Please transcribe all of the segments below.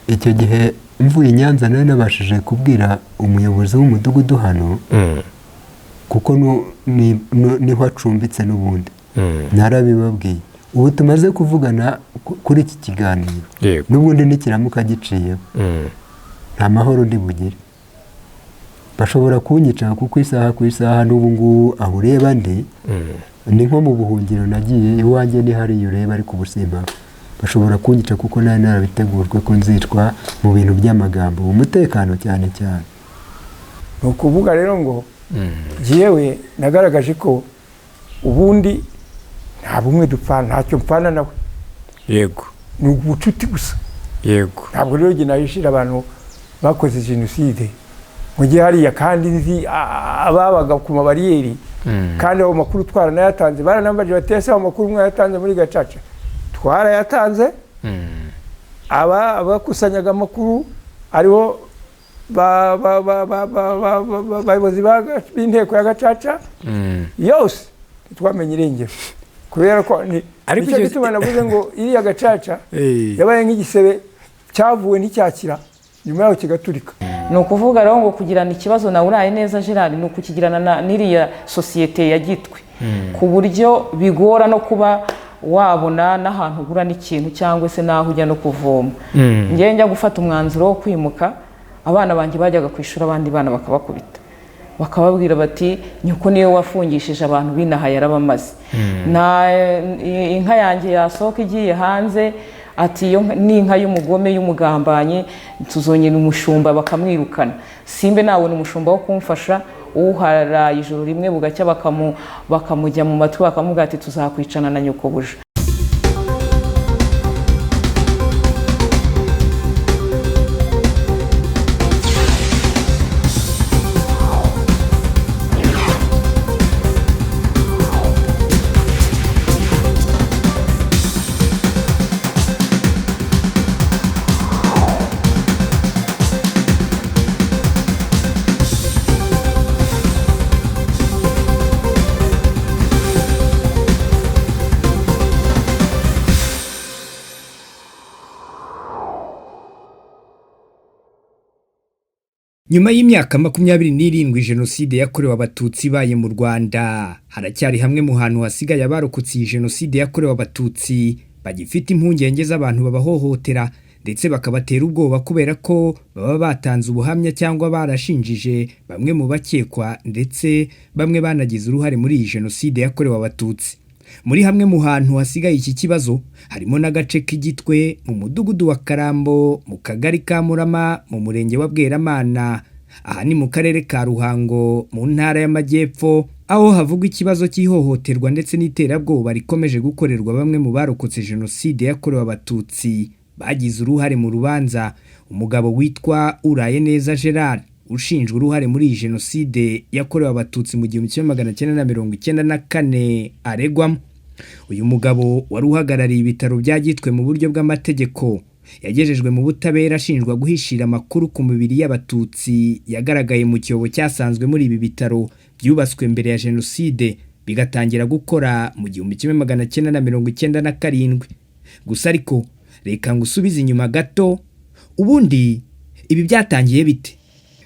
icyo gihe mvuye i Nyanza nawe nabashije kubwira umuyobozi w'umudugudu hano kuko niho acumbitse n'ubundi narabibabwiye ubu tumaze kuvugana kuri iki kiganiro n'ubundi nikiramuka giciyeho nta mahoro ndi bugire bashobora kunyica kuko isaha ku isaha n'ubu ngubu aho ureba ndi ni nko mu buhungiro nagiye iwanjye ni hariya ureba ariko ubusimba bashobora kunyica kuko nari narabitegurwe ko nzicwa mu bintu by'amagambo umutekano cyane cyane ni ukuvuga rero ngo yewe nagaragaje ko ubundi nta bumwe dupfana ntacyo mpfana nawe yego ni ubucuti gusa yego ntabwo rero njye nahishira abantu bakoze jenoside mu gihe hariya kandi nzi ababaga ku mabariyeri kandi ayo makuru twaranayatanze baranambaje batese ayo makuru mwayatanze muri Gacaca twarayatanze abakusanyaga amakuru ariho bayobozi b'inteko ya Gacaca yose twamenye irengero kubera ko nicyo gituma navuze ngo iriya Gacaca yabaye nk'igisebe cyavuwe nticyakira nyuma yaho kigaturika ni ukuvuga rero ngo kugirana ikibazo na Uraye neza Gerard ni ukukigirana n'iriya sosiyete ya Gitwe ku buryo bigora no kuba wabona n'ahantu ugura n'ikintu cyangwa se n'aho ujya no kuvoma njye njya gufata umwanzuro wo kwimuka abana banjye bajyaga kwishura abandi bana bakabakubita bakababwira bati nyuko niyo wafungishije abantu binaha yarabamaze inka yanjye yasohoka igiye hanze ati iyo ni inka y'umugome y'umugambanye tuzongera umushumba bakamwirukana simbe nabona umushumba wo kumfasha uharaye ijoro rimwe bugacya bakamujya mu matwi bakamubwira ati tuzakwicana na nyoko buja. Nyuma y'imyaka 27 jenoside yakorewe abatutsi ibaye mu Rwanda haracyari hamwe mu hantu hasigaye abarokotse jenoside yakorewe abatutsi bagifite impungenge z'abantu babahohotera ndetse bakabatera ubwoba kubera ko baba batanze ubuhamya cyangwa barashinjije bamwe mu bakekwa ndetse bamwe banagize uruhare muri iyi jenoside yakorewe abatutsi. Muri hamwe mu hantu hasigaye iki kibazo harimo n'agace k'Igitwe mu mudugudu wa Karambo mu kagari ka Murama mu murenge wa Bweramana aha ni mu karere ka Ruhango mu ntara y'Amajyepfo aho havugwa ikibazo cy'ihohoterwa ndetse n'iterabwoba rikomeje gukorerwa bamwe mu barokotse jenoside yakorewe abatutsi bagize uruhare mu rubanza umugabo witwa Uraye neza Gerard ushinjwe uruhare muri iyi jenoside yakorewe abatutsi mu 1994 aregwamo. Uyu mugabo wari uhagarariye ibitaro bya Gitwe mu buryo bw'amategeko yagejejwe mu butabera ashinjwa guhishira amakuru ku mibiri y'abatutsi yagaragaye mu cyobo cyasanzwe muri ibi bitaro byubatswe mbere ya jenoside bigatangira gukora mu 1997. Gusa ariko reka ngusubize inyuma gato ubundi ibi byatangiye bite?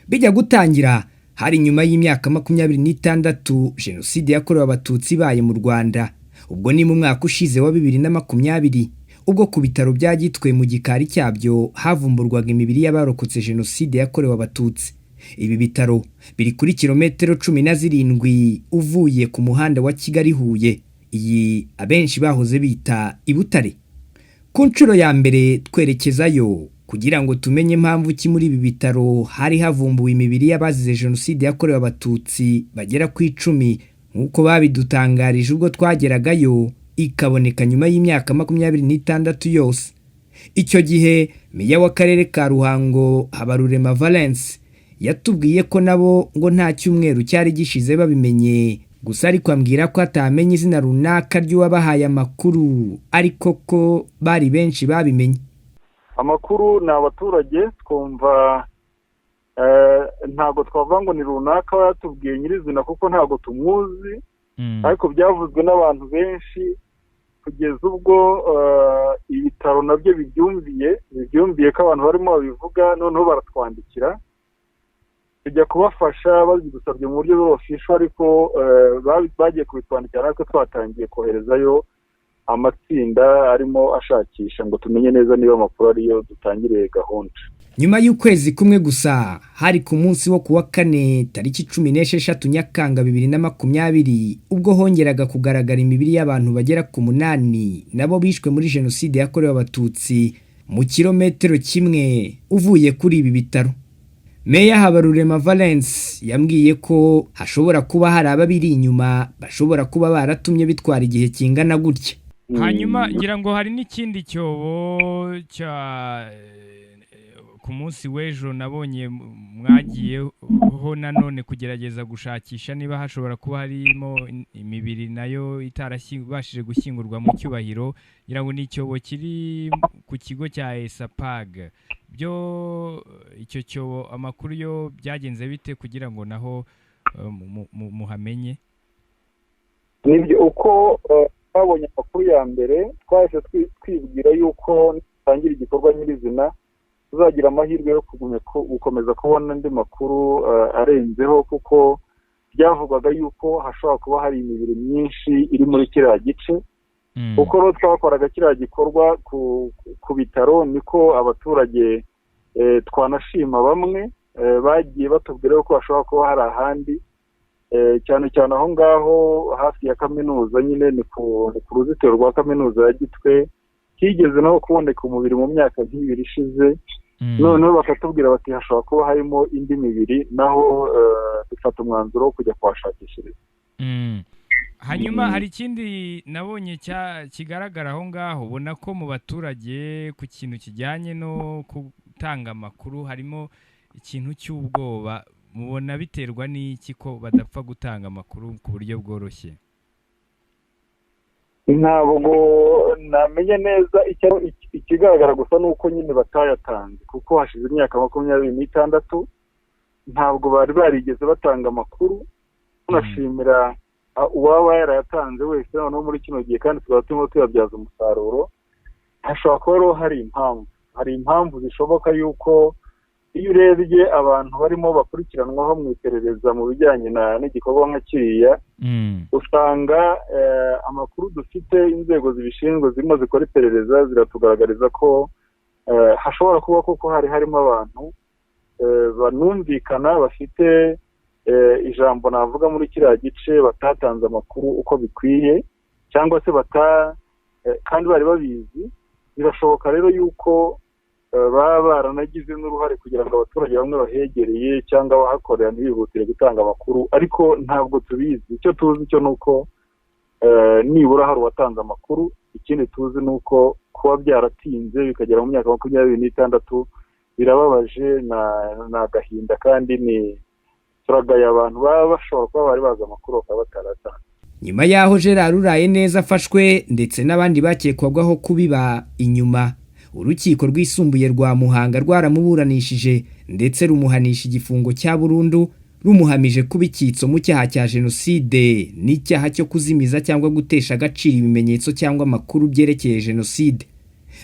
Bijya gutangira hari nyuma y'imyaka 26 jenoside yakorewe abatutsi ibaye mu Rwanda ubwo ni mu mwaka ushize wa 2020 ubwo ku bitaro bya Gitwe mu gikari cyabyo havumburwaga imibiri y'abarokotse jenoside yakorewe abatutsi. Ibi bitaro biri kuri kilometero 17 uvuye ku muhanda wa Kigali Huye iyi abenshi bahoze bita Ibutare. Ku nshuro ya mbere twerekezayo kugira ngo tumenye impamvu ki muri ibi bitaro hari havumbuwe imibiri y'abazize jenoside yakorewe abatutsi bagera ku 10 nkuko babidutangarije ubwo twageragayo ikaboneka nyuma y'imyaka 26 yose. Icyo gihe meya w'akarere ka Ruhango Habarurema Valence yatubwiye ko nabo ngo nta cyumweru cyari gishize babimenye gusa ariko ambwira ko atamenye izina runaka ry'uwabahaye amakuru ariko ko bari benshi babimenye. Amakuru ni abaturage twumva ntago twavuga ngo ni runaka yatubwiye nyirizina kuko ntago tumuzi ariko byavuzwe n'abantu benshi kugeza ubwo ibitaro nabyo bibyumviye ko abantu barimo babivuga, noneho baratwandikira tujya kubafasha babidusabye mu buryo bw'ofisho, ariko bagiye kubitwandikira natwe twatangiye koherezayo amatsinda arimo ashakisha ngo tumenye neza niba amakuru ariyo dutangiriye gahunda. Nyuma y'ukwezi kumwe gusa, hari ku munsi wo kuwa kane tariki 16 Nyakanga 2020 ubwo hongeraga kugaragara imibiri y'abantu bagera ku 8 nabo bishwe muri jenoside yakorewe abatutsi mu kilometero kimwe uvuye kuri ibi bitaro. Meya Habarurema Valence yambwiye ko hashobora kuba hari ababiri inyuma bashobora kuba baratumye bitwara igihe kingana gutya. Hanyuma ngira ngo hari n'ikindi cyobo cya ku munsi w'ejo nabonye mwagiyeho nanone kugerageza gushakisha niba hashobora kuba harimo imibiri nayo itarashibashije gushyingurwa mu cyubahiro. Ngira ngo ni icyobo kiri ku kigo cya ESAPAG. Byo icyo cyobo amakuru yo byagenze bite kugira ngo naho muhamenye? Nibyo uko twabonye amakuru ya mbere twahise twibwira yuko tangira igikorwa nyirizina tuzagira amahirwe yo gukomeza kubona andi makuru arenzeho, kuko byavugwaga yuko hashobora kuba hari imibiri myinshi iri muri kiriya gice. Uko rero twakoraga kiriya gikorwa ku bitaro, niko abaturage twanashima bamwe bagiye batubwira ko hashobora kuba hari ahandi, cyane cyane aho ngaho hafi ya kaminuza, nyine ni ku ruzitiro rwa kaminuza ya Gitwe, higeze naho kuboneka umubiri mu myaka nk'ibiri ishize. Noneho bakatubwira bati hashobora kuba harimo indi mibiri, naho dufata umwanzuro wo kujya kuhashakishiriza. Hanyuma hari ikindi nabonye kigaragara aho ngaho, ubona ko mu baturage ku kintu kijyanye no gutanga amakuru harimo ikintu cy'ubwoba. Mubona biterwa n'iki ko badapfa gutanga amakuru ku buryo bworoshye? Ntabwo namenye neza ikigaragara, gusa nuko nyine batayatanze, kuko hashize imyaka 26 ntabwo bari barigeze batanga amakuru. Tunashimira uwaba yarayatanze wese noneho muri kino gihe, kandi tukaba turimo tuyabyaza umusaruro. Hashobora kuba hari impamvu zishoboka yuko iyo urebye abantu barimo bakurikiranwaho mu iperereza mu bijyanye n'igikorwa nka kiriya, usanga amakuru dufite inzego zibishinzwe zirimo zikora iperereza ziratugaragariza ko hashobora kuba koko harimo abantu banumvikana bafite ijambo navuga muri kiriya gice batatanze amakuru uko bikwiye, cyangwa se kandi bari babizi. Birashoboka rero yuko baba baranagize n'uruhare kugira ngo abaturage bamwe bahegereye cyangwa abahakorera ntibihutire gutanga amakuru, ariko ntabwo tubizi. Icyo tuzi cyo nuko nibura hari uwatanze amakuru. Ikindi tuzi nuko kuba byaratinze bikagera mu myaka 26 birababaje, na gahinda, kandi ni turagaya abantu baba bashobora kuba bari bazi amakuru bakaba bataratanze. Nyuma yaho Gerard Urayeneza afashwe ndetse n'abandi bakekwagaho kubiba inyuma, urukiko rwisumbuye rwa Muhanga rwaramuburanishije ndetse rumuhanisha igifungo cya burundu, rumuhamije kuba icyitso mu cyaha cya jenoside n'icyaha cyo kuzimiza cyangwa gutesha agaciro ibimenyetso cyangwa amakuru byerekeye jenoside.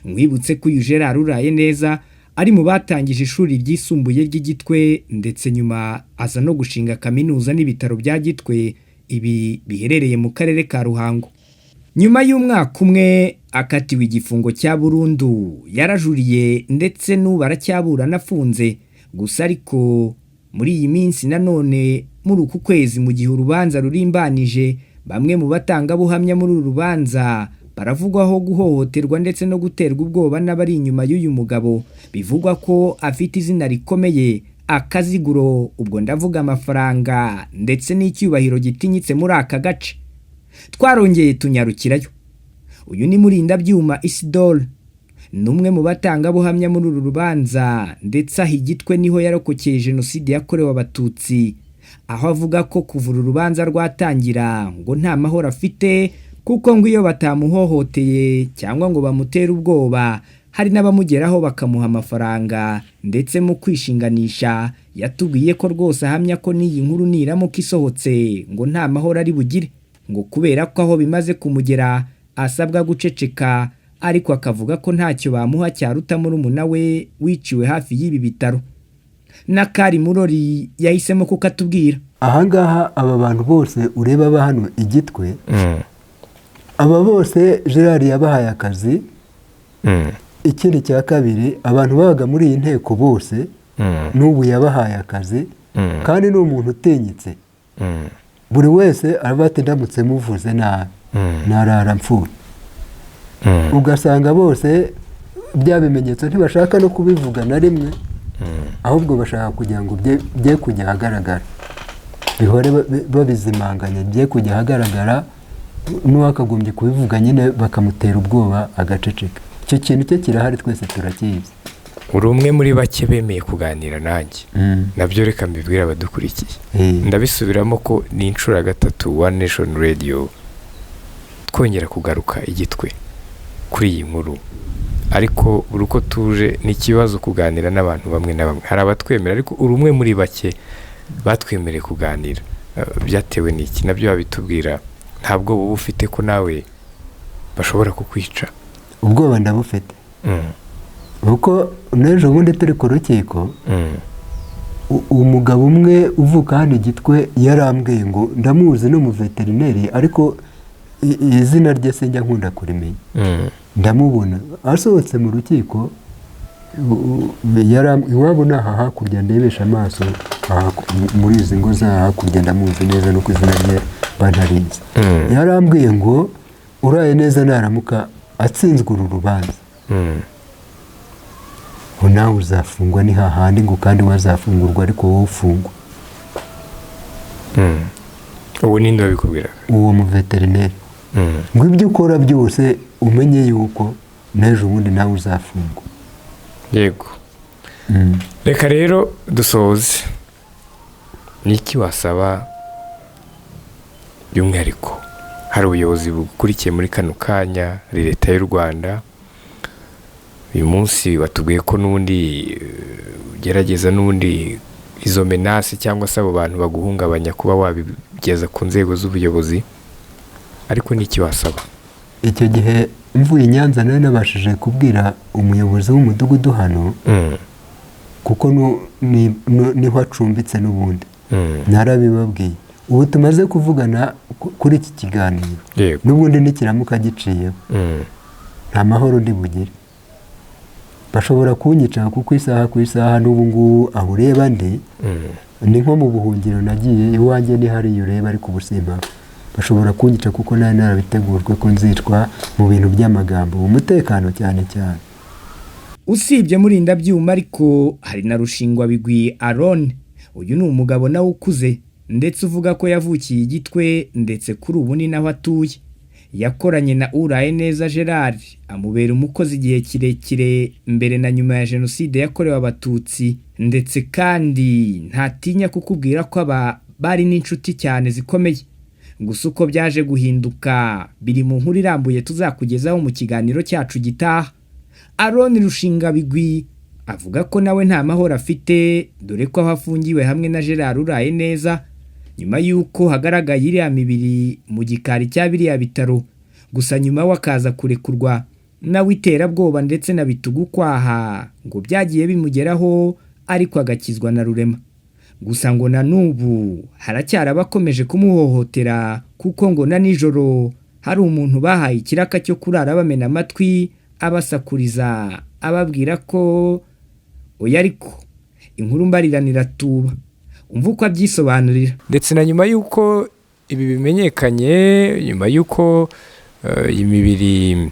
Mwibutse ko uyu Gerard Urayeneza ari mu batangije ishuri ryisumbuye ry'Igitwe, ndetse nyuma aza no gushinga kaminuza n'ibitaro bya Gitwe, ibi biherereye mu karere ka Ruhango. Nyuma y'umwaka umwe akatiwe igifungo cya burundu, yarajuriye ndetse n'ubu aracyaburana afunze. Gusa ariko muri iyi minsi nanone muri uku kwezi, mu gihe urubanza rurimbanije, bamwe mu batangabuhamya muri uru rubanza baravugwaho guhohoterwa ndetse no guterwa ubwoba n'abari inyuma y'uyu mugabo. Bivugwa ko afite izina rikomeye, akaziguro, ubwo ndavuga amafaranga ndetse n'icyubahiro gitinyitse muri aka gace. Twarongeye tunyarukirayo. Uyu ni Murindabyuma Isidore, numwe mu batangabuhamya muri uru rubanza, ndetse Igitwe niho yarokokeye jenoside yakorewe abatutsi, aho avuga ko kuva uru rubanza rwatangira ngo nta mahoro afite, kuko ngo iyo batamuhohoteye cyangwa ngo bamutere ubwoba, hari n'abamugeraho bakamuha amafaranga. Ndetse mu kwishinganisha yatubwiye ko rwose ahamya ko n'iyi nkuru niramuka isohotse ngo nta mahoro ari bugire, ngo kubera ko aho bimaze kumugera asabwa guceceka, ariko akavuga ko ntacyo bamuha cyaruta murumuna we wiciwe hafi y'ibi bitaro. Nakari Murori yahisemo kukatubwira. Ahangaha aba bantu bose ureba ba hano igitwe, aba bose Gerard yabahaye akazi. Ikindi cya kabiri, abantu babaga muri iyi nteko bose n'ubu yabahaye akazi, kandi ni umuntu utinyitse. Buri wese araba ati ndamutse muvuze nabi narara mpfuye. Ugasanga bose bya bimenyetso ntibashaka no kubivuga na rimwe, ahubwo bashaka kugira ngo bye kujya ahagaragara, bihore babizimanganya, bye kujya ahagaragara, n'uwakagombye kubivuga nyine bakamutera ubwoba agaceceka. Icyo kintu cye kirahari, twese turakizi. Uri umwe muri bake bemeye kuganira nanjye, nabyo reka mbibwira abadukurikiye. Ndabisubiramo ko ni inshuro ya gatatu One Nation Radio twongera kugaruka igitwe kuri iyi nkuru, ariko buri uko tuje ni ikibazo kuganira n'abantu bamwe na bamwe. Hari abatwemera, ariko uri umwe muri bake batwemereye kuganira. Byatewe n'iki? Nabyo babitubwira. Ntabwo uba ufite ko nawe bashobora kukwica? Ubwoba ndabufite, kuko n'ejo bundi turi ku rukiko, umugabo umwe uvuka hano igitwe yarambwiye ngo ndamuzi n'umuveterineri, ariko izina rye sinjya nkunda kurimenya. Ndamubona asohotse mu rukiko, iwabo ni aha hakurya, ndebesha amaso muri izi ngo za hakurya, ndamuzi neza nuko izina rye banarizi. Yarambwiye ngo uraye neza naramuka atsinzwe uru rubanza, nawe uzafungwa ni hahandi ngo kandi wazafungurwa ariko wowe ufungwa. Ubu ninde wabikubwiraga? Uwo muveterineri. Ngo ibyo ukora byose umenye yuko n'ejo ubundi nawe uzafungwa. Yego. Reka rero dusoze. Niki wasaba by'umwihariko? Hari ubuyobozi bukurikiye muri kano kanya, leta y'u Rwanda. Uyu munsi watubwiye ko n'undi ugerageza n'undi izo menasi cyangwa se abo bantu baguhungabanya kuba wabigeza ku nzego z'ubuyobozi, ariko niki wasaba? Icyo gihe mvuye i Nyanza nari nabashije kubwira umuyobozi w'umudugudu hano, kuko niho acumbitse n'ubundi, narabibabwiye. Ubu tumaze kuvugana kuri iki kiganiro, n'ubundi nikiramuka giciyeho nta mahoro ndi bugire. Bashobora kunyica kuko isaha ku isaha n'ubu ngubu aho ureba ndi ni nko mu buhungiro nagiye, iwanjye ni hariya ureba, ariko ubusima bashobora kunyica kuko nari narabitegurwe ko nzicwa mu bintu by'amagambo, umutekano cyane cyane. Usibye Murindabyuma ariko hari na Rushingwabigwi Aaron. Uyu ni umugabo nawe ukuze, ndetse uvuga ko yavukiye igitwe, ndetse kuri ubu ni naho atuye. Yakoranye na Uraye neza Gerard, amubera umukozi igihe kirekire mbere na nyuma ya Jenoside yakorewe Abatutsi, ndetse kandi ntatinya kukubwira ko aba bari n'inshuti cyane zikomeye. Gusa uko byaje guhinduka biri mu nkuru irambuye tuzakugezaho mu kiganiro cyacu gitaha. Aaron Rushingwabigwi avuga ko nawe nta mahoro afite, dore ko aho afungiwe hamwe na Gerard Uraye neza nyuma y'uko hagaragaye iriya mibiri mu gikari cya biriya bitaro. Gusa nyuma wakaza kurekurwa nawe iterabwoba ndetse na bitugu kwaha ngo byagiye bimugeraho, ariko agakizwa na Rurema. Gusa ngo na n'ubu haracyari abakomeje kumuhohotera, kuko ngo na nijoro hari umuntu bahaye ikiraka cyo kurara bamena amatwi, abasakuriza ababwira ko oya, ariko inkuru mbariranira tuba umva uko abyisobanurira. Ndetse na nyuma y'uko ibi bimenyekanye, nyuma y'uko imibiri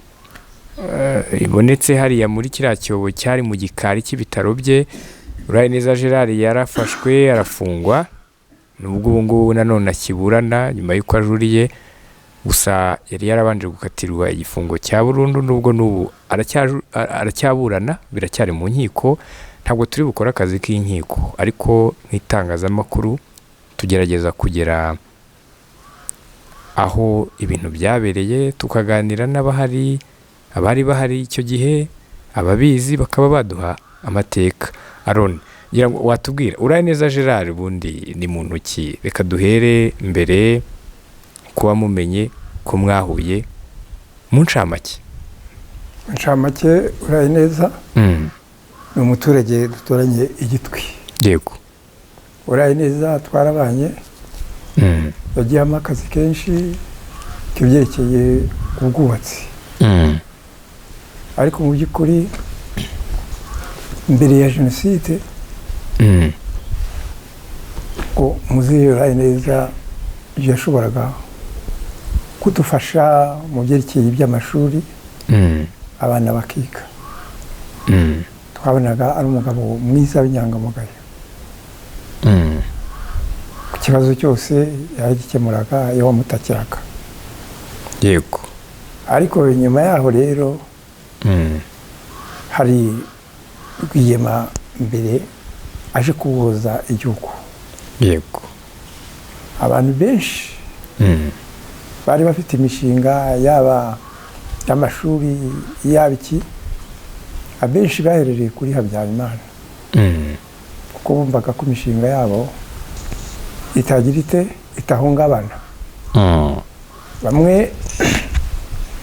ibonetse hariya muri kiriya cyobo cyari mu gikari cy'ibitaro bye, Uraye neza Gerard yarafashwe arafungwa, nubwo ubu ngubu nanone akiburana nyuma y'uko ajuriye. Gusa yari yarabanje gukatirwa igifungo cya burundu, nubwo n'ubu aracyaburana, biracyari mu nkiko. Ntabwo turi bukora akazi k'inkiko, ariko nk'itangazamakuru tugerageza kugera aho ibintu byabereye, tukaganira n'abari bahari icyo gihe, ababizi bakaba baduha amateka. Aaron, ngira ngo watubwira Uraye neza Gerard bundi ni muntu ki? Reka duhere mbere kuba mumenye ko mwahuye mu ncamake uraye neza ni umuturage duturanye igitwi yego uraye neza twarabanye yagiyemo akazi kenshi k'ibyerekeye ubwubatsi ariko mu by'ukuri mbere ya jenoside ngo muzehe uraye neza yashoboraga kudufasha mu byerekeye iby'amashuri abana bakiga twabonaga ari umugabo mwiza w'inyangamugayo ku kibazo cyose yaragikemuraga iyo wamutakiraga yego ariko nyuma yaho rero hari Rwigema mbere aje kuboza igihugu yego abantu benshi bari bafite imishinga yaba y'amashuri yaba iki abenshi baherereye kuri Habyarimana kuko bumvaga ko imishinga yabo itagira itahungabana bamwe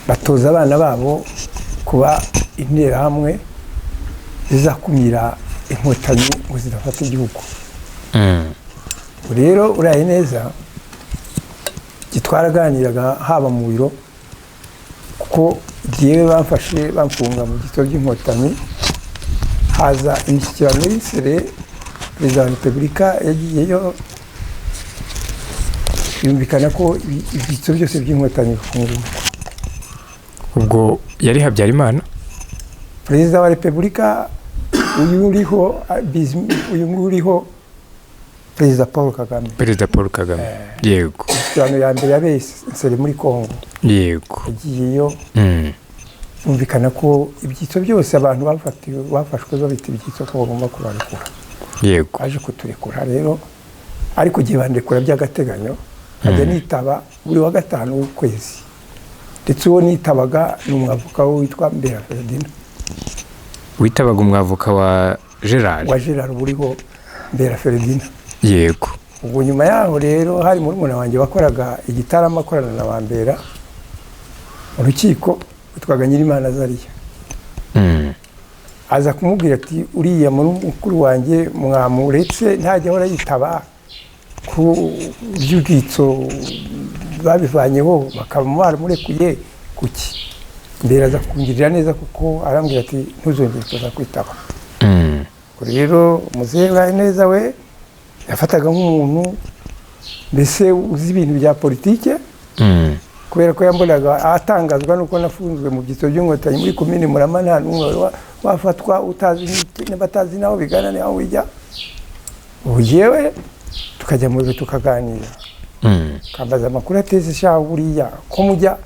batoza abana babo kuba interahamwe zizakumira inkotanyi ngo zidafata igihugu rero uraye neza twaraganiraga haba mu biro kuko igihe bamfashe bamfunga mu gito by'inkotanyi haza imishyikirano y'isere perezida wa repubulika yagiyeyo yumvikana ko ibyiciro byose by'inkotanyi bifungurwa ubwo yari Habyarimana perezida wa repubulika uyu uriho perezida Paul Kagame yego imishyikirano ya mbere yabereye isere muri Kongo yego yagiyeyo yumvikana ko ibyiciro byose abantu bafashwe babita ibyiciro ko bagomba kubarekura yego aje kuturekura rero ariko igihe bandekura by'agateganyo nkajya nitaba buri wa gatanu w'ukwezi ndetse uwo nitabaga ni umwavoka witwa Mbera Ferdinand witabaga umwavoka wa Gerard buriho Mbera Ferdinand yego ubwo nyuma yaho rero hari murumuna wanjye wakoraga igitaramo akorana na Bambera mu rukiko witwaga Nyirimana Zariya aza kumubwira ati uriya mukuru wanjye mwamuretse ntajya ahora yitaba ku by'ubwitso babivanyeho bakaba baramurekuye kuki mbere aza kungirira neza kuko arambwira ati ntuzongere kuza kwitaba rero muzehe uraye neza we yafataga nk'umuntu mbese uzi ibintu bya politike kubera ko yambonaga atangazwa nuko nafunzwe mu byiciro by'inkotanyi muri komine Murama nta n'umwe wafatwa batazi naho bigana naho wijya ubu yewe tukajya mu biro tukaganira kambaza amakuru ateze shaho buriya ko mujya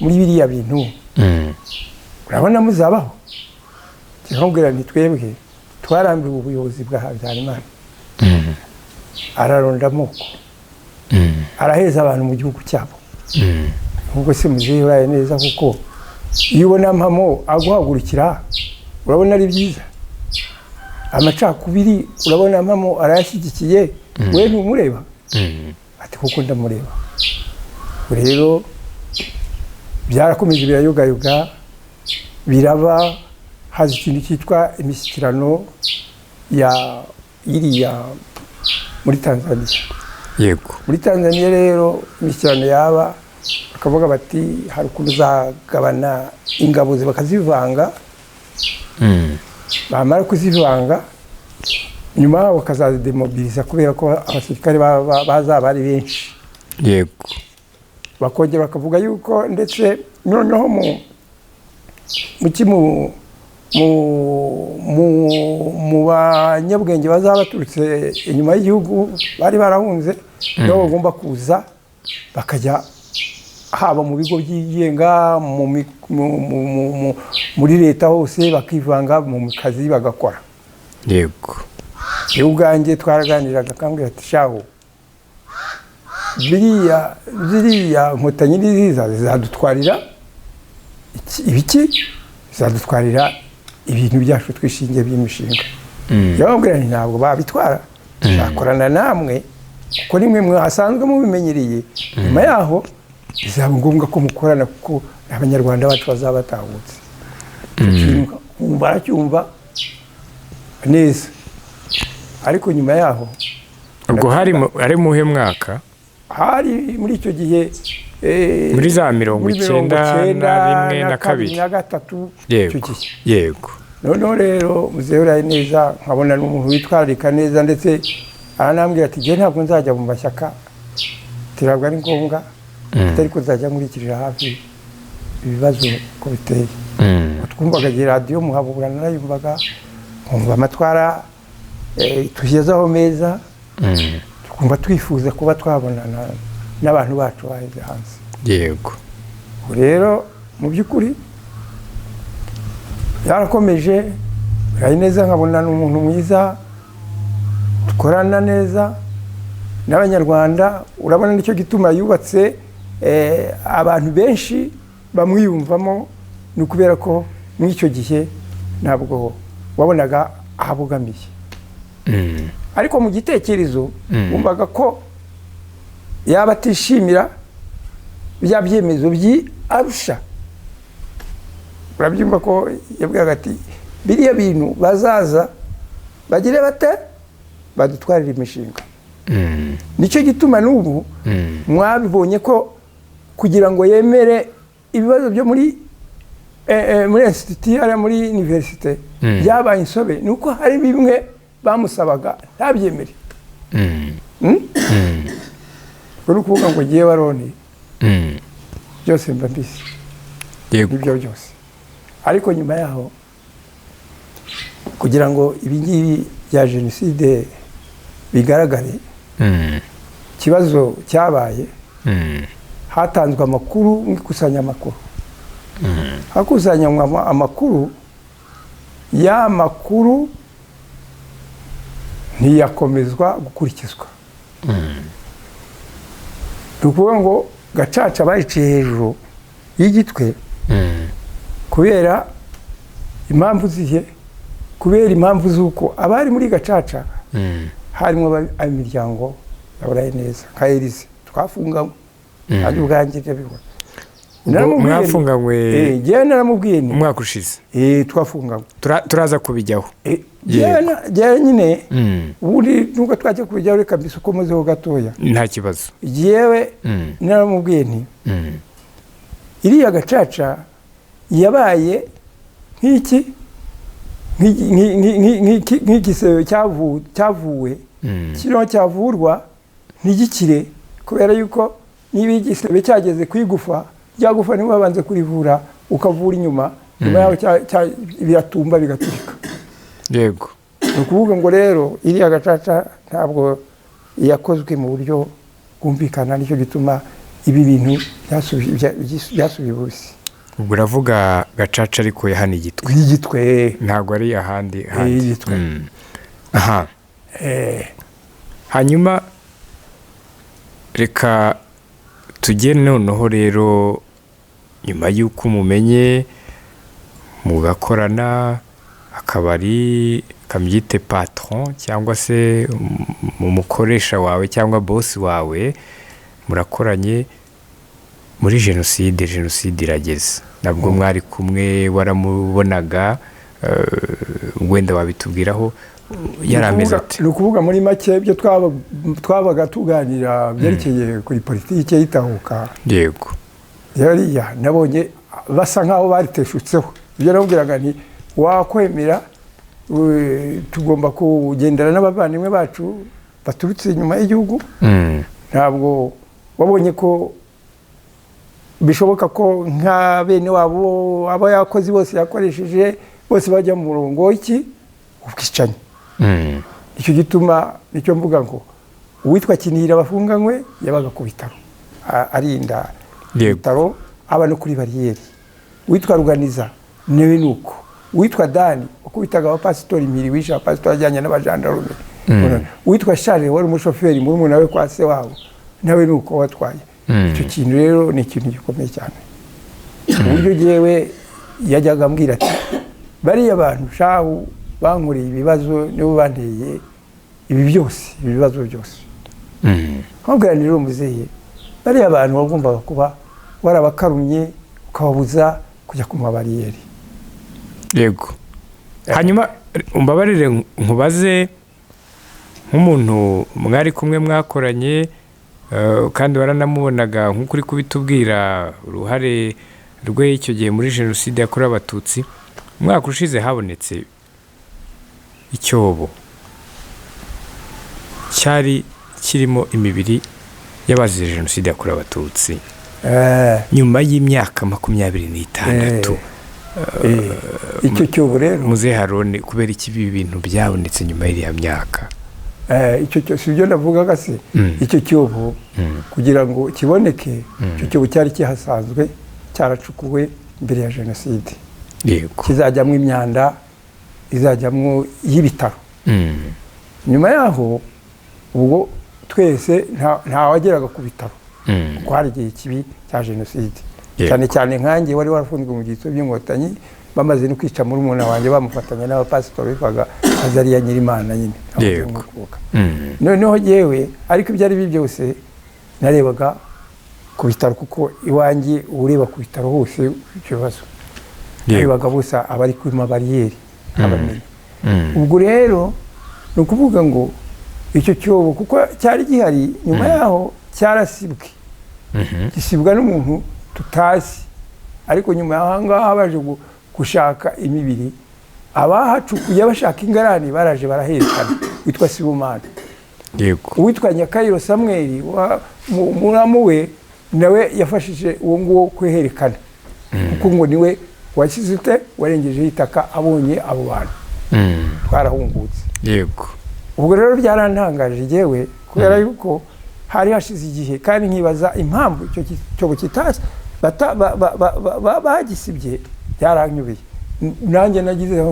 muri biriya bintu urabona muzabaho kiramubwira nti twebwe twarambiwe ubuyobozi bwa Habyarimana araronda amoko araheza abantu mu gihugu cyabo ubwo se muzehe uraye neza kuko iyo ubona mpamo aguhagurukira urabona ari byiza amacakubiri urabona mpamo arayashyigikiye we ntumureba ati kuko ndamureba rero byarakomeje birayogayuga biraba haza ikintu cyitwa imishyikirano ya iriya muri Tanzania yego muri Tanzania rero imishyikirano yaba bakavuga bati hari ukuntu uzagabana ingabo bakazivanga bamara kuzivanga nyuma bakazademobiliza kubera ko abasirikare bazaba ari benshi yego bakongera bakavuga yuko ndetse noneho mu banyabwenge bazaba baturutse inyuma y'igihugu bari barahunze nabo bagomba kuza bakajya haba mu bigo byigenga muri leta hose bakivanga mu kazi bagakora yego yewe ubwanjye twaraganiraga akambwira ati shaho biriya nkotanyi nziza zizadutwarira ibiki zizadutwarira ibintu byacu twishingiye by'imishinga yababwira nti ntabwo babitwara bakorana namwe kuko nimwe mwasanzwe mubimenyereye nyuma yaho bizaba ngombwa ko mukorana kuko abanyarwanda bacu bazaba batahutse baracyumva neza. Ariko nyuma yaho ubwo hari muhe mwaka hari muri icyo gihe muri za 1991 na 2 na 3 yego. Noneho rero muzehe uraye neza nkabona n'umuntu witwararika neza, ndetse aranambwira ati nge ntabwo nzajya mu mashyaka, ntabwo ari ngombwa, atari ko nzajya nkurikirira hafi ibibazo ko biteye. Twumvaga radiyo Muhabura narayumvaga, nkumva amatwara tugezaho meza, tukumva twifuza kuba twabonana n'abantu bacu baheze hanze. Yego. Rero mu by'ukuri yarakomeje uraye neza, nkabona n'umuntu mwiza, dukorana neza n'abanyarwanda. Urabona nicyo gituma yubatse abantu benshi bamwiyumvamo, ni ukubera ko muri icyo gihe ntabwo wabonaga ahabogamiye. Ariko mu gitekerezo wumvaga ko yaba atishimira bya byemezo by'Arusha. Urabyumva ko yabwiraga ati biriya bintu bazaza bagire bate badutwarira imishinga. Nicyo gituma n'ubu mwabibonye ko kugira ngo yemere ibibazo byo muri institut ari muri universite byabaye insobe, ni uko hari bimwe bamusabaga ntabyemere. Uri ukuvuga ngo ngiye waroni byose mba mbisi ibyo byose. Ariko nyuma yaho kugira ngo ibingibi bya jenoside bigaragare, ikibazo cyabaye, hatanzwe amakuru nk'ikusanyamakuru. Hakusanywa amakuru, ya makuru ntiyakomezwa gukurikizwa. Tukuvuga ngo Gacaca bayiciye hejuru y'igitwe kubera impamvu zihe, kubera impamvu z'uko abari muri Gacaca harimo imiryango yaburaye neza nka Elise twafunganywe. Ari ubwanjye byabibona. Mwafunganywe njyewe naramubwiye ni umwaka ushize. Twafunganywe. Turaza kubijyaho. Njyewe nyine ubundi nubwo twajya kubijyaho reka mbisukomozeho gatoya. Nta kibazo. Njyewe naramubwiye nti iriya Gacaca yabaye nk'iki nk'igisebe cyavuwe kino cyavurwa ntigikire, kubera yuko niba igisebe cyageze kwigufa, ryagufa niba babanze kurivura ukavura inyuma, nyuma yaho biratumba bigaturika. Yego. Ni ukuvuga ngo rero iriya Gacaca ntabwo yakozwe mu buryo bwumvikana, nicyo gituma ibi bintu byasubiye ubusi. Ubwo uravuga Gacaca ariko yahana igitwe. Igitwe ntabwo ari ahandi. Igitwe. Aha. Hanyuma reka tujye noneho rero nyuma y'uko mumenye mugakorana, akaba ari kamyite patron cyangwa se umukoresha wawe cyangwa boss wawe, murakoranye muri jenoside irageze. Nabwo mwari kumwe, waramubonaga, wenda wabitubwiraho yarameze ati. Ni ukuvuga muri make ibyo twabaga tuganira byerekeye kuri politiki y'itahuka. Yego. Yariya nabonye basa nkaho bariteshutseho. Ibyo nabwiraga nti wakwemera tugomba kugendera n'abavandimwe bacu baturutse inyuma y'igihugu. Ntabwo wabonye ko bishoboka ko nka bene wabo abo yakozi bose yakoresheje bose bajya mu murongo iki ubwicanye. Icyo gituma nicyo mvuga ngo uwitwa Kinihira bafunganywe yabaga ku bitaro arinda ibitaro, aba no kuri bariyeri. Uwitwa Ruganiza newe nuko. Uwitwa Dani ukubitaga abapasitori impiri, wisha abapasitori ajyanye n'abajandarume. Uwitwa Charles wari umushoferi muri umuntu nawe kwa se wabo, nawe nuko watwaye. Icyo kintu rero ni ikintu gikomeye cyane. Uburyo jewe yajyaga ambwira ati bariya abantu shahu bankoreye ibibazo nibo banteye ibi byose, ibibazo byose. Nkabwira rero muzehe bariya abantu bagombaga kuba warabakarumye ukababuza kujya ku mabariyeri. yego. Hanyuma umbabarire nkubaze nk'umuntu mwari kumwe mwakoranye kandi waranamubonaga nk'ukuri kubitubwira uruhare rwe icyo gihe muri jenoside yakorewe abatutsi. Umwaka ushize habonetse icyobo cyari kirimo imibiri y'abazize jenoside yakorewe abatutsi nyuma y'imyaka 26. Icyo cyobo rero Muzehe Aroni, kubera iki ibi bintu byabonetse nyuma y'iriya myaka? icyo cyo si byo navugaga se. Icyo cyobo kugira ngo kiboneke, icyo cyobo cyari kihasanzwe cyaracukuwe mbere ya jenoside. Yego. Kizajyamo imyanda, izajyamo y'ibitaro. Nyuma yaho ubwo twese nta wageraga ku bitaro kuko hari igihe kibi cya jenoside. Cyane cyane nkanjye wari warafunzwe mu byitso by'inkotanyi, bamaze no kwica muri umuntu wanjye bamufatanya n'abapasitori bitwaga Azariya Nyirimana nyine. Yego. Noneho yewe ariko ibyo ari byo byose narebaga ku bitaro kuko iwanjye ureba ku bitaro hose ikibazo. Narebaga bose abari kuri mabariyeri abamenye. Ubwo rero ni ukuvuga ngo icyo cyobo kuko cyari gihari nyuma yaho cyarasibwe. Gisibwa n'umuntu tutazi, ariko nyuma y'aho ngaho baje gushaka imibiri, abahacukuye bashaka ingarani baraje baraherekana, witwa Sibomana. Yego. Uwitwa Nyakayiro Samuel muramu we nawe yafashije uwo nguwo kweherekana kuko ngo niwe washyizute warengejeho itaka abonye abo bantu. Twarahungutse. Yego. Ubwo rero byarantangaje yewe kubera yuko hari hashize igihe kandi nkibaza impamvu icyo cyobo kitasi bagisibye. Byaranyubiye nanjye nagize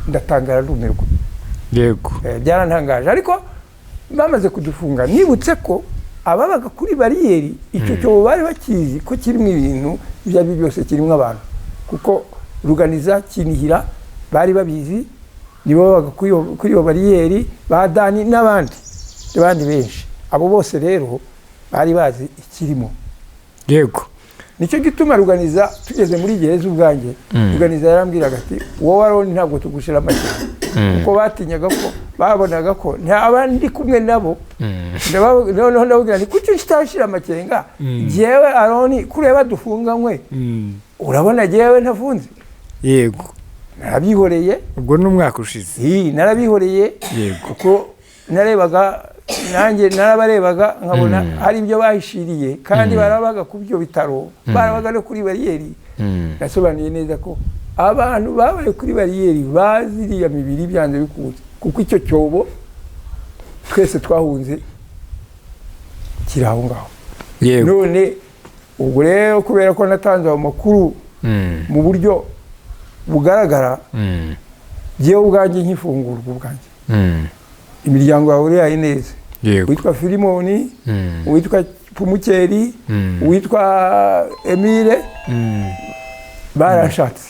ndatangara rumirwa. Yego. Byarantangaje ariko bamaze kudufunga nibutse ko ababaga kuri bariyeri icyo cyobo bari bakizi ko kirimo ibintu ibyo byose kirimo abantu kuko Ruganiza Kinihira bari babizi, nibo babaga kuri iyo bariyeri, badani n'abandi benshi. Abo bose rero bari bazi ikirimo. Yego. Nicyo gituma Ruganiza tugeze muri gereza ubwanjye, Ruganiza yarambwiraga ati wowe Aroni ntabwo tugushira amakenga kuko batinyaga ko babonaga ko abandi kumwe nabo. Noneho ndababwira nti kuki kitashira amakenga jewe Aroni kureba dufunganywe urabona jewe ntafunze. Yego. Narabihoreye. Ubwo n'umwaka ushize. Narabihoreye kuko narebaga nanjye narabarebaga nkabona hari ibyo bahishiriye kandi barabaga ku byo bitaro, barabaga no kuri bariyeri. Nasobanuye neza ko abantu babaye kuri bariyeri baziriya mibiri byanze bikuze kuko icyo cyobo twese twahunze kiri aho ngaho. None ubwo rero kubera ko natanze amakuru mu buryo bugaragara, jewe ubwanjye nkifungurwa ubwanjye, imiryango yawe uri ayineze, witwa Filimoni, witwa Pumukeri, witwa Emile, barashatse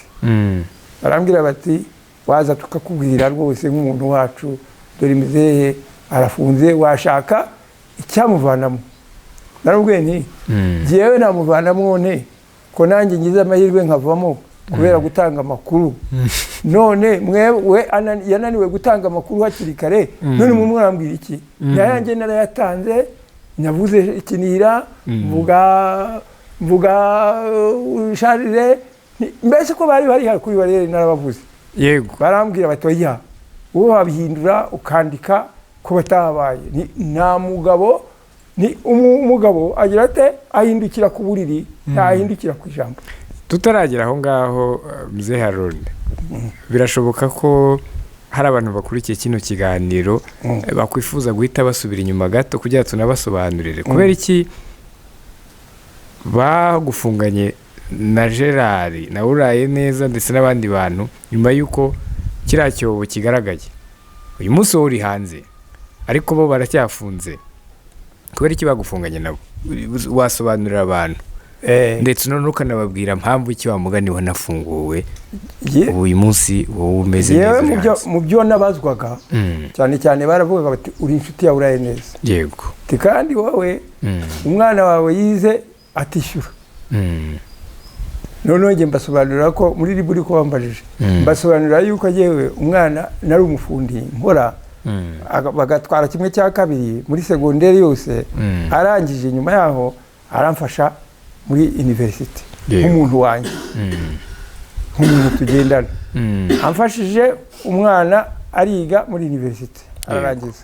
barambwira bati waza tukakubwira rwose nk'umuntu wacu, dore Muzehe arafunze, washaka icyamuvanamo. Narubwiye nti jewe namuvanamo nte ko nanjye ngize amahirwe nkavamo kubera gutanga amakuru. None mwewe yananiwe gutanga amakuru hakiri kare, none mumurambwira iki? Nayanjye narayatanze, navuze Kinihira, mvuga Sharire, mbese ko bari hari kuri bariyeri narabavuze. Yego. Barambwira bati oya wowe wabihindura ukandika ko batabaye. Nta mugabo ni umugabo agira ate ahindukira ku buriri, ntahindukira ku ijambo. Tutaragera aho ngaho Muzehe Aroni, birashoboka ko hari abantu bakurikiye kino kiganiro bakwifuza guhita basubira inyuma gato kugira tunabasobanurire kubera iki bagufunganye na Gerard na uraye neza ndetse n'abandi bantu nyuma y'uko kiriya cyobo kigaragaye. Uyu munsi wowe uri hanze ariko bo baracyafunze, kubera iki bagufunganye nabo? Wasobanurira abantu. ndetse none ukanababwira mpamvu iki wa mugani wanafunguwe uyu munsi wowe umeze neza. Mu byo nabazwaga cyane cyane baravugaga bati uri inshuti yawe uraye neza. Yego. Kandi wowe umwana wawe yize atishyura. Noneho njye mbasobanurira ko muri riburi ko bambajije mbasobanurira yuko yewe umwana nari umufundi nkora bagatwara kimwe cya kabiri muri segonderi yose arangije nyuma yaho aramfasha muri university nk'umuntu wanjye nk'umuntu tugendana amfashije umwana ariga muri university ararangiza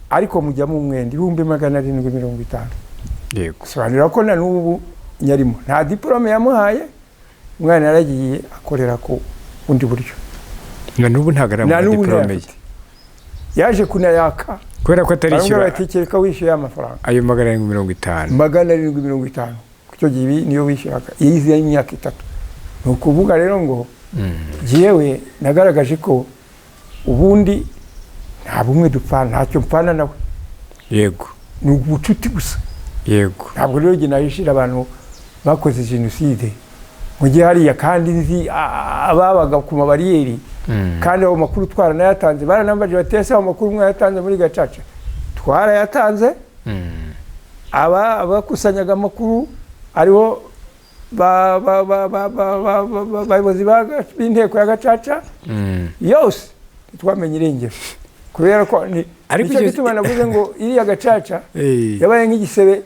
ariko mujyamo umwenda 750. Yego. Sobanurira ko na n'ubu nyarimo nta diplome yamuhaye umwana yaragiye akorera ku undi buryo na n'ubu ntagarama diplome yaje kunayaka kubera ko atari cyo batikeka wishyuye amafaranga ayo 750 750 kucyo gibi niyo wishyuraga yize imyaka 3. No kuvuga rero ngo jewe nagaragaje ko ubundi nta bumwe dupfana ntacyo mpfana nawe. Yego. Ni ubucuti gusa. Yego. Ntabwo rero njye nahishira abantu bakoze jenoside mu gihe hariya kandi nzi ababaga ku mabariyeri kandi abo makuru twaranayatanze baranambaje batese abo makuru mwayatanze muri Gacaca twarayatanze abakusanyaga amakuru ariho bayobozi b'inteko ya Gacaca yose twamenye irengero kubera ko nicyo gituma navuze ngo iriya Gacaca yabaye nk'igisebe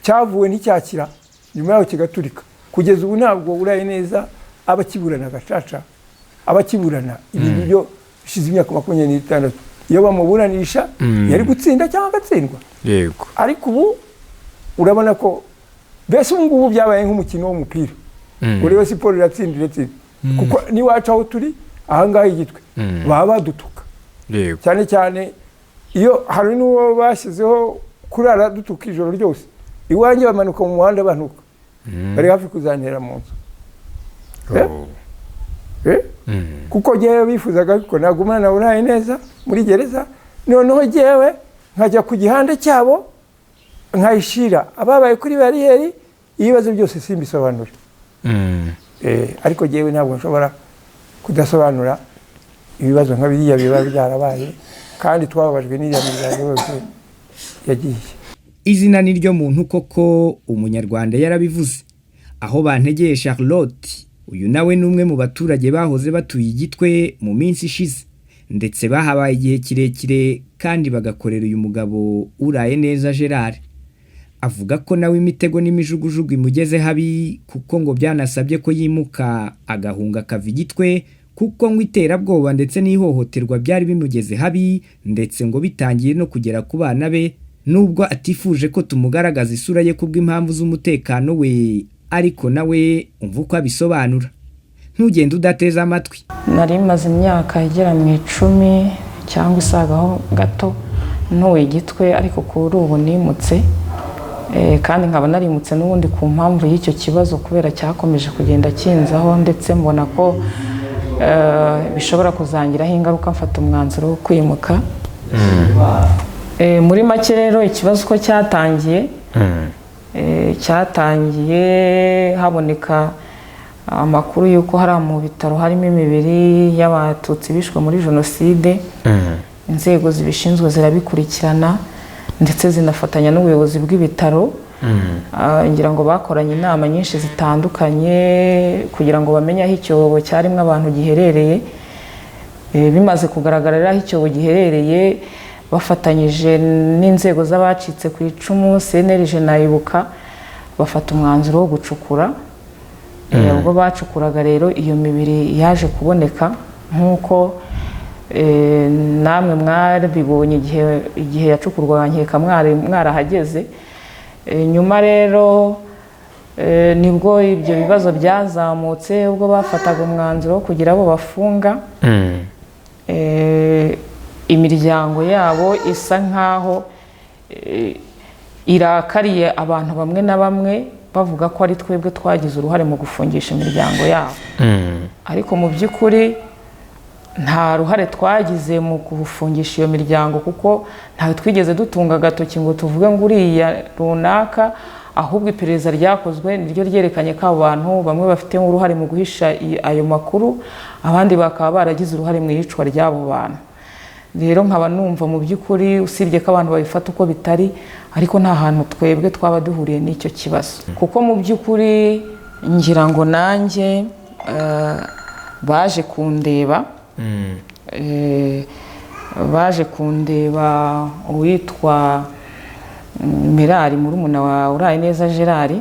cyavuwe nticyakira nyuma yaho kigaturika kugeza ubu ntabwo uraye neza abakiburana Gacaca abakiburana ibintu byo bishize imyaka 26 iyo bamuburanisha yari gutsinda cyangwa agatsindwa. Yego. Ariko ubu urabona ko bese ngubu byabaye nk'umukino w'umupira urebe siporo iratsindira kuko ni wacu aho turi ahangaha igitwe baba badutuka. Yego. Cyane cyane iyo hari n'uwo bashyizeho kurara dutuka ijoro ryose iwanjye bamanuka mu muhanda banuka bari hafi kuzantera mu nzu. Kuko jewe bifuzaga ko nagumana uraye neza muri gereza noneho jewe nkajya ku gihande cyabo nkayishira ababaye kuri bariyeri ibibazo byose simbisobanura. Ariko jewe ntabwo nshobora kudasobanura ibibazo nka biriya biba byarabaye kandi twababajwe n'iriya miryango yose yagiye. Izina ni ryo muntu koko umunyarwanda yarabivuze. Aho Bantegeye Charlotte uyu nawe numwe mu baturage bahoze batuye igitwe mu minsi ishize ndetse bahabaye igihe kirekire kandi bagakorera uyu mugabo uraye neza Gerard. Avuga ko nawe imitego n'imijugujugu imugeze habi kuko ngo byanasabye ko yimuka agahunga kava igitwe kuko ngo iterabwoba ndetse n'ihohoterwa byari bimugeze habi ndetse ngo bitangiye no kugera ku bana be nubwo atifuje ko tumugaragaza isura ye kubw'impamvu z'umutekano we ariko nawe umva uko abisobanura. Ntugende udateza amatwi. Nari maze imyaka igera mu 10 cyangwa isagaho gato ntuye igitwe ariko kuri ubu nimutse kandi nkaba narimutse n'ubundi ku mpamvu y'icyo kibazo kubera cyakomeje kugenda kinzaho ndetse mbona ko bishobora kuzangiraho ingaruka mfata umwanzuro wo kwimuka. Muri make rero ikibazo ko cyatangiye haboneka amakuru y'uko hari mu bitaro harimo imibiri y'abatutsi bishwe muri jenoside. Inzego zibishinzwe zirabikurikirana ndetse zinafatanya n'ubuyobozi bw'ibitaro. Ngira ngo bakoranye inama nyinshi zitandukanye kugira ngo bamenye aho icyobo cyarimo abantu giherereye. Bimaze kugaragara aho icyobo giherereye bafatanyije n'inzego z'abacitse ku icumu CNLG nayibuka bafata umwanzuro wo gucukura. Ubwo bacukuraga rero iyo mibiri yaje kuboneka nk'uko namwe mwabibonye igihe yacukurwa nkeka mwarahageze. Nyuma rero nibwo ibyo bibazo byazamutse ubwo bafataga umwanzuro wo kugira abo bafunga. Imiryango yabo isa nkaho irakariye abantu bamwe na bamwe bavuga ko ari twebwe twagize uruhare mu gufungisha imiryango yabo. Ariko mu by'ukuri nta ruhare twagize mu gufungisha iyo miryango kuko ntawe twigeze dutunga agatoki ngo tuvuge ngo uriya runaka ahubwo iperereza ryakozwe niryo ryerekanye ko abo bantu bamwe bafite uruhare mu guhisha ayo makuru, abandi bakaba baragize uruhare mu iyicwa ry'abo bantu. Rero nkaba numva mu by'ukuri usibye ko abantu babifata uko bitari, ariko nta hantu twebwe twaba duhuriye n'icyo kibazo, kuko mu by'ukuri ngira ngo nanjye baje kundeba uwitwa Mirari murumuna wa Urayineza Gerard,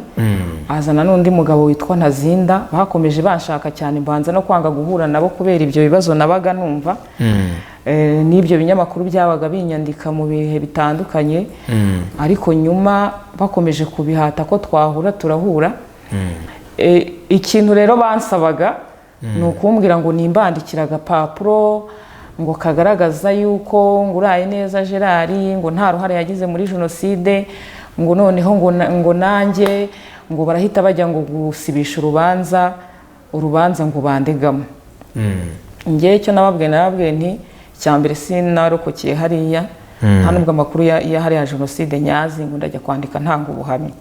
azana n'undi mugabo witwa Ntazinda, bakomeje banshaka cyane, mbanza no kwanga guhura nabo kubera ibyo bibazo nabaga numva. N'ibyo binyamakuru byabaga binyandika mu bihe bitandukanye, ariko nyuma bakomeje kubihata ko twahura turahura. Ikintu rero bansabaga ni ukumbwira ngo nimbandikira agapapuro ngo kagaragaza yuko ngo Urayineza Gerard ngo nta ruhare yagize muri jenoside, ngo noneho ngo nanjye ngo barahita bajya ngo gusibisha urubanza ngo bandegamo. Ngewe icyo nababwiye nti cyambere sinarokokeye hariya, nta nubwo amakuru ya hariya jenoside nyazi ngo ndajya kwandika ntanga ubuhamya.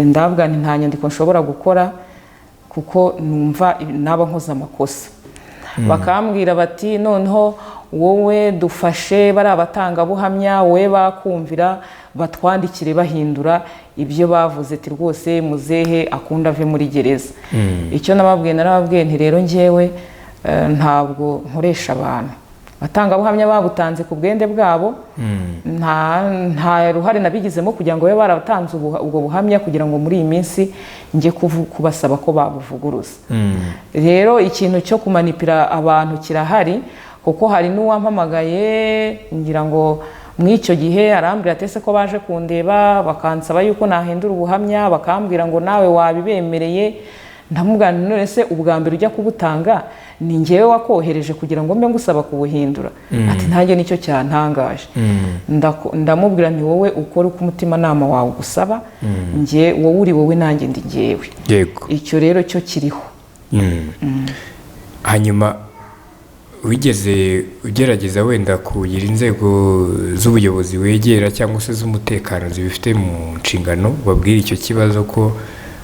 Ndababwira nti nta nyandiko nshobora gukora kuko numva naba nkoze amakosa. Bakambwira bati noneho wowe dufashe bari abatangabuhamya, wowe bakumvira batwandikire bahindura ibyo bavuze, ati rwose muzehe akunda ave muri gereza. Icyo narababwiye nti rero ngewe ntabwo nkoresha abantu, abatangabuhamya babutanze ku bwende bwabo, nta ruhare nabigizemo kugira ngo babe baratanze ubwo buhamya kugira ngo muri iyi minsi njye kubasaba ko babuvuguruza. Rero ikintu cyo kumanipira abantu kirahari, kuko hari n'uwampamagaye ngira ngo mw'icyo gihe arambwira ati ese ko baje kundeba bakansaba yuko nahindura ubuhamya, bakambwira ngo nawe wabibemereye. Ndamubwira none se ubwa mbere ujya kubutanga ni ngewe wakohereje kugira ngo mbe ngusaba kubuhindura? Ati ntange nicyo cyantangaje. Ndamubwira nti wowe ukora uko umutima nama wawe gusaba, wowe uri wowe nanjye ndi ngewe. Yego. Icyo rero cyo kiriho. Hanyuma wigeze ugerageza wenda kugira inzego z'ubuyobozi wegera cyangwa se z'umutekano zibifite mu nshingano babwira icyo kibazo ko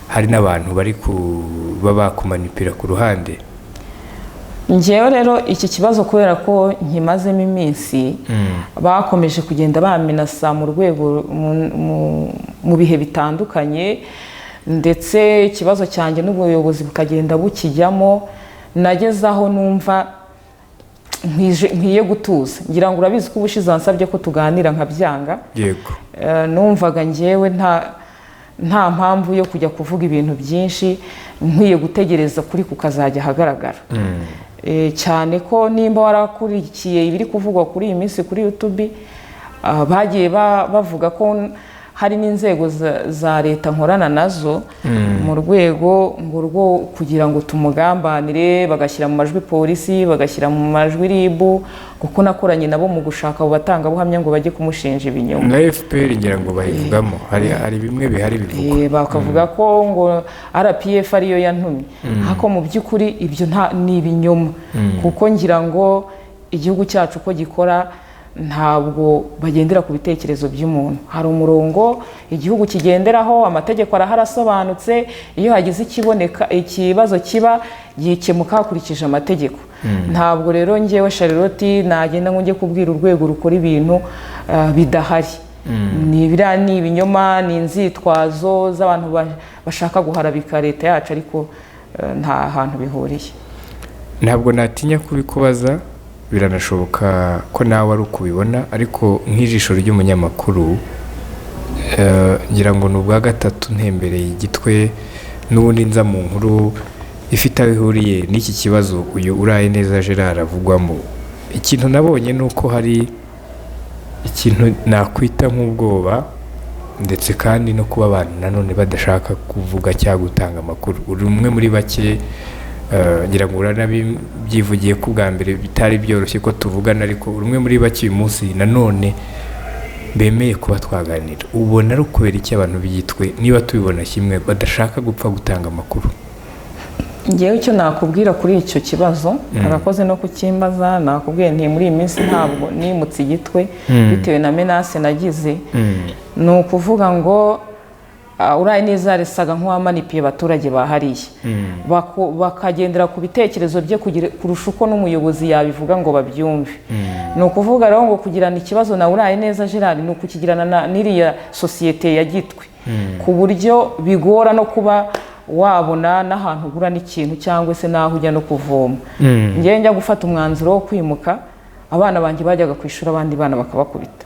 hari n'abantu bari kuba bakumanipira ku ruhande? Ngewe rero iki kibazo kubera ko nkimazemo iminsi, bakomeje kugenda bamenasa mu rwego mu bihe bitandukanye, ndetse ikibazo cyanjye n'ubuyobozi bukagenda bukijyamo, nageze aho numva nkwiye gutuza. Ngira ngo urabizi ko ubushize wansabye ko tuganira nkabyanga. Yego. Numvaga ngewe nta mpamvu yo kujya kuvuga ibintu byinshi, nkwiye gutegereza kuri kukazajya hagaragara. Cyane ko nimba warakurikiye ibiri kuvugwa kuri iyi minsi kuri YouTube, bagiye bavuga ko hari n'inzego za leta nkorana nazo mu rwego ngo rwo kugira ngo tumugambanire, bagashyira mu majwi polisi, bagashyira mu majwi RIB, kuko nakoranye nabo mu gushaka abo batangabuhamya ngo bajye kumushinja ibinyoma. Na FPR ngira ngo bayivugamo, hari bimwe bihari bivugwa. Bakavuga ko ngo RPF ariyo yantumye, ariko mu by'ukuri ibyo ni ibinyoma, kuko ngira ngo igihugu cyacu uko gikora ntabwo bagendera ku bitekerezo by'umuntu. Hari umurongo igihugu kigenderaho, amategeko araharasobanutse, iyo hagize ikibazo kiba gikemuka hakurikije amategeko. Ntabwo rero ngewe Charlotte nagenda ngo njye kubwira urwego rukora ibintu bidahari. Ni ibinyoma, ni inzitwazo z'abantu bashaka guharabika leta yacu, ariko nta hantu bihuriye. Ntabwo natinya kubikubaza, biranashoboka ko nawe ari ukubibona, ariko nk'ijisho ry'umunyamakuru ngira ngo ni ubwa gatatu ntembereye Gitwe, n'ubundi nza mu nkuru ifite aho ihuriye n'iki kibazo uyu Urayineza Gerard avugwamo. Ikintu nabonye ni uko hari ikintu nakwita nk'ubwoba, ndetse kandi no kuba abantu nanone badashaka kuvuga cyangwa gutanga amakuru. Uri umwe muri bake, ngira ngo uranabyivugiye ko bwa mbere bitari byoroshye ko tuvugana, ariko uri umwe muri bake uyu munsi nanone bemeye kuba twaganira. Ubona ari ukubera iki abantu b'Igitwe, niba tubibona kimwe, badashaka gupfa gutanga amakuru? Ngewe icyo nakubwira kuri icyo kibazo, arakoze no kukimbaza. Nakubwiye nti muri iyi minsi ntabwo nimutse Igitwe bitewe na menace nagize. Ni ukuvuga ngo uraye neza risaga nk'uwamanipiye abaturage bahariye bakagendera ku bitekerezo bye kurusha uko n'umuyobozi yabivuga ngo babyumve. Ni ukuvuga rero ngo kugirana ikibazo na uraye neza Gerard ni ukukigirana n'iriya sosiyete ya Gitwe ku buryo bigora no kuba wabona n'ahantu ugura n'ikintu cyangwa se n'aho ujya no kuvoma. Ngewe njya gufata umwanzuro wo kwimuka, abana banjye bajyaga ku ishuri abandi bana bakabakubita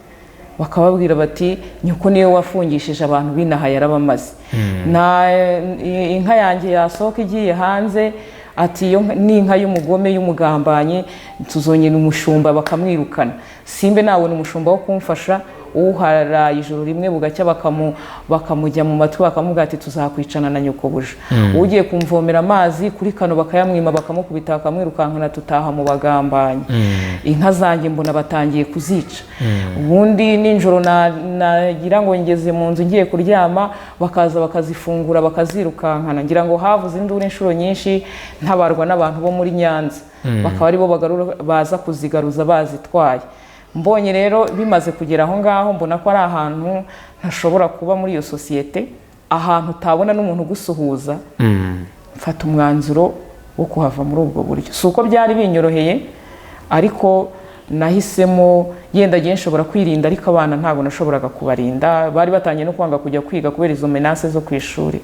bakababwira bati nyuko niyo wafungishije abantu binaha yarabamaze. Inka yanjye yasohoka igiye hanze ati iyo ni inka y'umugome y'umugambanyi tuzongera umushumba bakamwirukana. Simbe nabona umushumba wo kumfasha uharaye ijoro rimwe bugacya bakamujya mu matwi bakamubwira ati tuzakwicana na nyoko buja. Ugiye kumvomera amazi kuri kano bakayamwima bakamukubita bakamwirukankana tutaha mu bagambanyi. Inka zanjye mbona batangiye kuzica. Ubundi ninjoro nagira ngo ngeze mu nzu ngiye kuryama bakaza bakazifungura bakazirukankana. Ngira ngo havuze induru inshuro nyinshi ntabarwa n'abantu bo muri Nyanza bakaba aribo baza kuzigaruza bazitwaye. Mbonye rero bimaze kugera aho ngaho mbona ko ari ahantu ntashobora kuba muri iyo sosiyete, ahantu utabona n'umuntu ugusuhuza, mfata umwanzuro wo kuhava muri ubwo buryo. Si uko byari binyoroheye ariko nahisemo yenda gihe nshobora kwirinda ariko abana ntabwo nashoboraga kubarinda, bari batangiye no kwanga kujya kwiga kubera izo menace zo ku ishuri.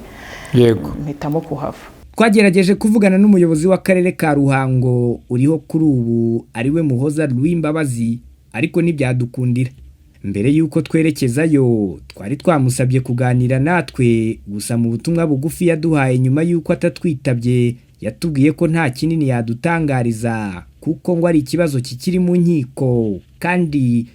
Yego, mpitamo kuhava. Twagerageje kuvugana n'umuyobozi w'akarere ka Ruhango uriho kuri ubu ariwe Muhoza Louis Mbabazi ariko ntibyadukundira. Mbere yuko twerekezayo twari twamusabye kuganira natwe, gusa mu butumwa bugufi yaduhaye nyuma yuko atatwitabye yatubwiye ko nta kinini yadutangariza kuko ngo ari ikibazo kikiri mu nkiko, kandi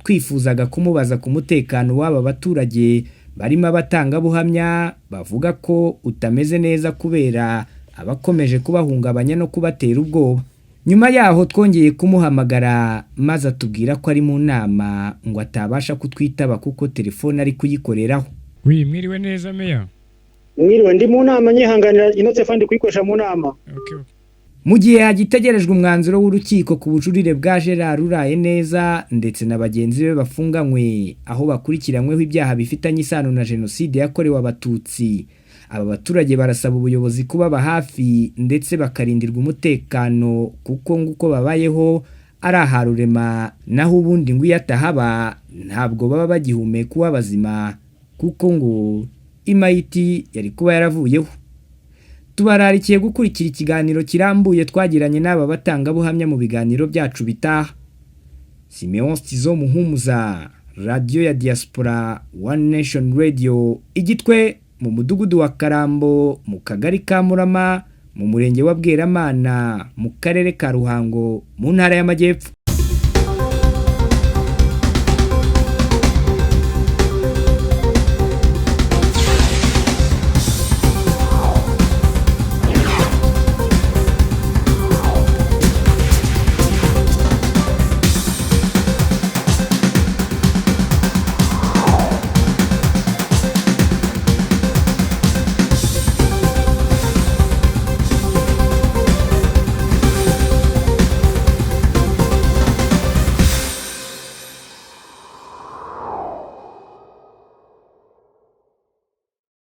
twifuzaga kumubaza ku mutekano w'aba baturage barimo abatangabuhamya bavuga ko utameze neza kubera abakomeje kubahungabanya no kubatera ubwoba. Nyuma yaho twongeye kumuhamagara maze atubwira ko ari mu nama ngo atabasha kutwitaba kuko telefone ari kuyikoreraho. Mwiriwe neza meya? Mwiriwe, ndi mu nama nyihanganira inotse fandi kuyikoresha mu nama. Okay. Mu gihe hagitegerejwe umwanzuro w'urukiko ku bujurire bwa Gerard uraye neza ndetse na bagenzi be bafunganywe aho bakurikiranyweho ibyaha bifitanye isano na jenoside yakorewe abatutsi, aba baturage barasaba ubuyobozi kubaba hafi ndetse bakarindirwa umutekano kuko nguko babayeho ari aharurema, naho ubundi ngo iyo atahaba ntabwo baba bagihumeka uw'abazima kuko ngo imayiti yari kuba yaravuyeho. Tubararikiye gukurikira ikiganiro kirambuye twagiranye n'aba batangabuhamya mu biganiro byacu bitaha. Simeon Stizo Muhumuza, Radio ya Diaspora, One Nation Radio, Igitwe mu mudugudu wa Karambo mu kagari ka Murama mu murenge wa Bweramana mu karere ka Ruhango mu ntara y'Amajyepfo.